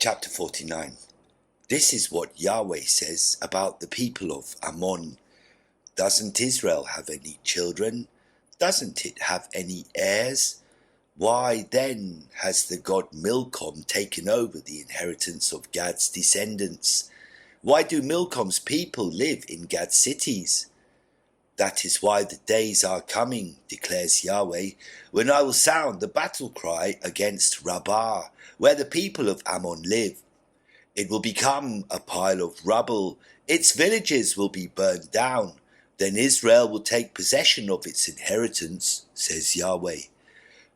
Chapter 49. This is what Yahweh says about the people of Ammon. Doesn't Israel have any children? Doesn't it have any heirs? Why then has the god Milcom taken over the inheritance of Gad's descendants? Why do Milcom's people live in Gad's cities? That is why the days are coming, declares Yahweh, when I will sound the battle cry against Rabbah, where the people of Ammon live. It will become a pile of rubble, its villages will be burned down, then Israel will take possession of its inheritance, says Yahweh.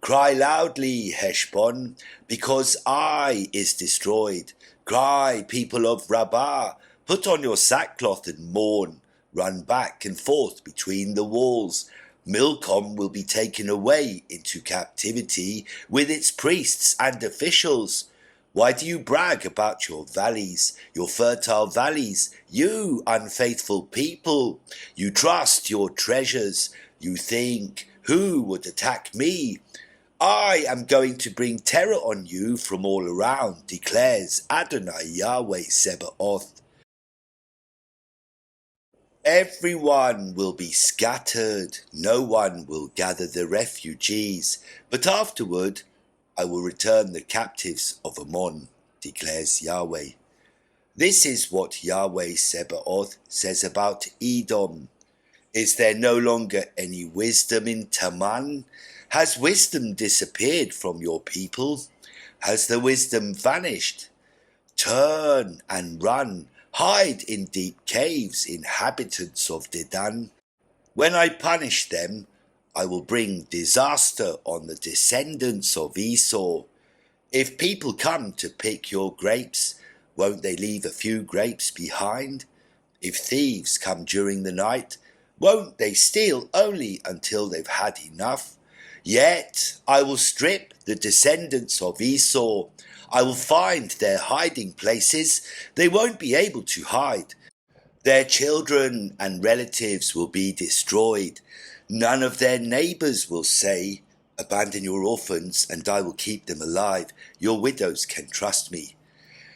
Cry loudly, Heshbon, because Ai is destroyed. Cry, people of Rabbah, put on your sackcloth and mourn. Run back and forth between the walls. Milcom will be taken away into captivity with its priests and officials. Why do you brag about your valleys, your fertile valleys, you unfaithful people? You trust your treasures. You think, who would attack me? I am going to bring terror on you from all around, declares Adonai Yahweh Sebaoth. Everyone will be scattered, no one will gather the refugees, but afterward I will return the captives of Ammon, declares Yahweh. This is what Yahweh Sebaoth says about Edom. Is there no longer any wisdom in Teman? Has wisdom disappeared from your people? Has the wisdom vanished? Turn and run. Hide in deep caves, inhabitants of Dedan. When I punish them, I will bring disaster on the descendants of Esau. If people come to pick your grapes, won't they leave a few grapes behind? If thieves come during the night, won't they steal only until they've had enough? Yet I will strip the descendants of Esau. I will find their hiding places. They won't be able to hide. Their children and relatives will be destroyed. None of their neighbors will say, abandon your orphans and I will keep them alive. Your widows can trust me.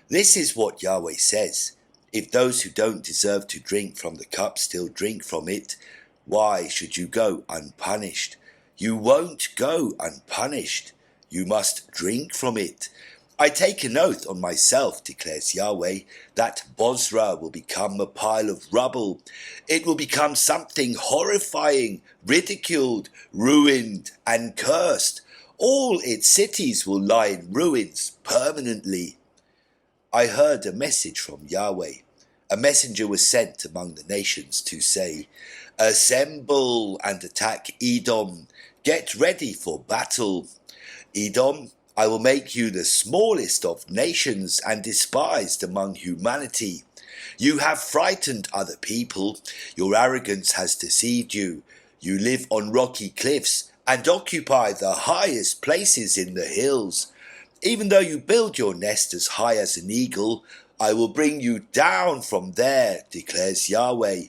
This is what Yahweh says. If those who don't deserve to drink from the cup still drink from it, why should you go unpunished? You won't go unpunished. You must drink from it. I take an oath on myself, declares Yahweh, that Bozrah will become a pile of rubble. It will become something horrifying, ridiculed, ruined, and cursed. All its cities will lie in ruins permanently. I heard a message from Yahweh. A messenger was sent among the nations to say, assemble and attack Edom. Get ready for battle. Edom, I will make you the smallest of nations and despised among humanity. You have frightened other people. Your arrogance has deceived you. You live on rocky cliffs and occupy the highest places in the hills. Even though you build your nest as high as an eagle, I will bring you down from there, declares Yahweh.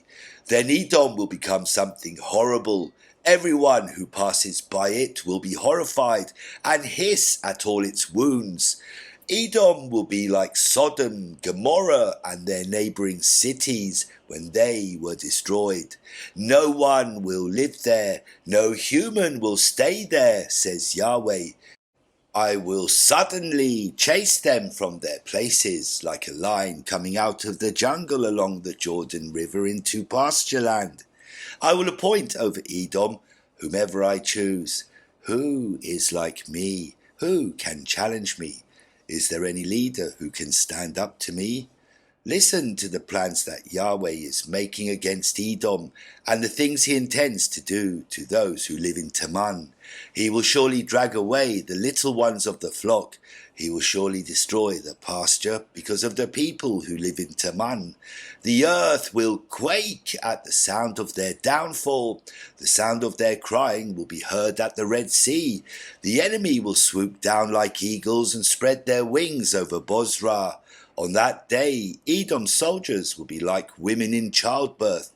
Then Edom will become something horrible. Everyone who passes by it will be horrified and hiss at all its wounds. Edom will be like Sodom, Gomorrah, and their neighboring cities when they were destroyed. No one will live there, no human will stay there, says Yahweh. I will suddenly chase them from their places like a lion coming out of the jungle along the Jordan River into pasture land. I will appoint over Edom whomever I choose. Who is like me? Who can challenge me? Is there any leader who can stand up to me? Listen to the plans that Yahweh is making against Edom and the things he intends to do to those who live in Teman. He will surely drag away the little ones of the flock. He will surely destroy the pasture because of the people who live in Teman. The earth will quake at the sound of their downfall. The sound of their crying will be heard at the Red Sea. The enemy will swoop down like eagles and spread their wings over Bozrah. On that day, Edom's soldiers will be like women in childbirth.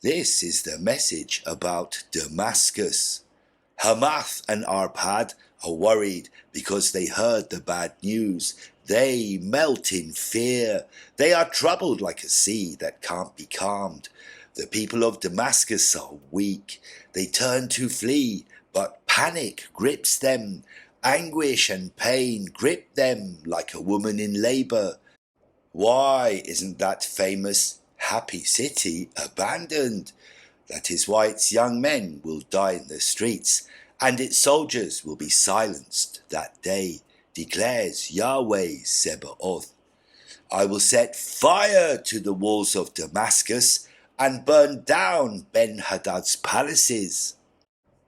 This is the message about Damascus. Hamath and Arpad are worried because they heard the bad news. They melt in fear. They are troubled like a sea that can't be calmed. The people of Damascus are weak. They turn to flee, but panic grips them. Anguish and pain grip them like a woman in labor. Why isn't that famous, happy city abandoned? That is why its young men will die in the streets, and its soldiers will be silenced that day, declares Yahweh Sebaoth. I will set fire to the walls of Damascus and burn down Ben-Hadad's palaces.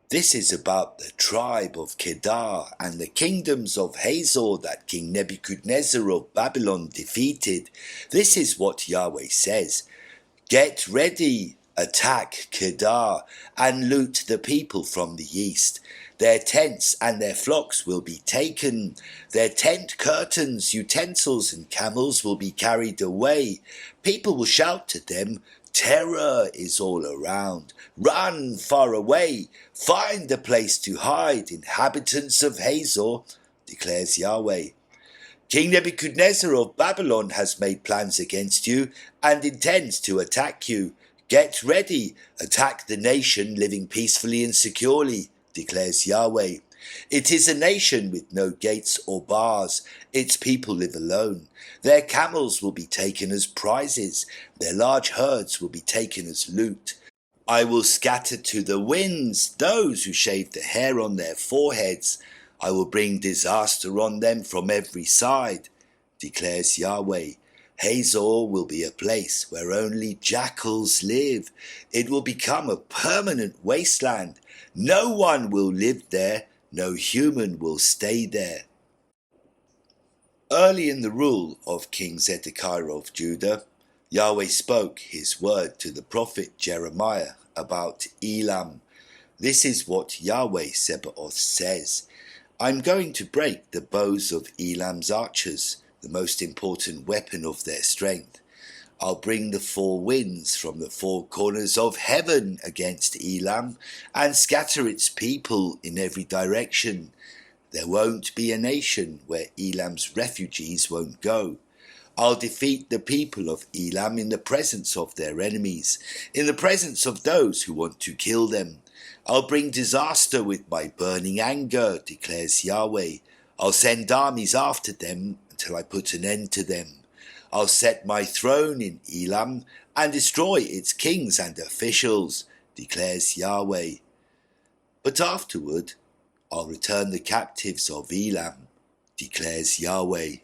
This is about the tribe of Kedar and the kingdoms of Hazor that King Nebuchadnezzar of Babylon defeated. This is what Yahweh says. Get ready, attack Kedar, and loot the people from the east. Their tents and their flocks will be taken. Their tent curtains, utensils, and camels will be carried away. People will shout to them, terror is all around. Run far away. Find a place to hide, inhabitants of Hazor, declares Yahweh. King Nebuchadnezzar of Babylon has made plans against you and intends to attack you. Get ready, attack the nation living peacefully and securely, declares Yahweh. It is a nation with no gates or bars. Its people live alone. Their camels will be taken as prizes. Their large herds will be taken as loot. I will scatter to the winds those who shave the hair on their foreheads. I will bring disaster on them from every side, declares Yahweh. Hazor will be a place where only jackals live. It will become a permanent wasteland. No one will live there. No human will stay there. Early in the rule of King Zedekiah of Judah, Yahweh spoke his word to the prophet Jeremiah about Elam. This is what Yahweh Sebaoth says. I'm going to break the bows of Elam's archers, the most important weapon of their strength. I'll bring the four winds from the four corners of heaven against Elam and scatter its people in every direction. There won't be a nation where Elam's refugees won't go. I'll defeat the people of Elam in the presence of their enemies, in the presence of those who want to kill them. I'll bring disaster with my burning anger, declares Yahweh. I'll send armies after them until I put an end to them. I'll set my throne in Elam and destroy its kings and officials, declares Yahweh. But afterward, I'll return the captives of Elam, declares Yahweh.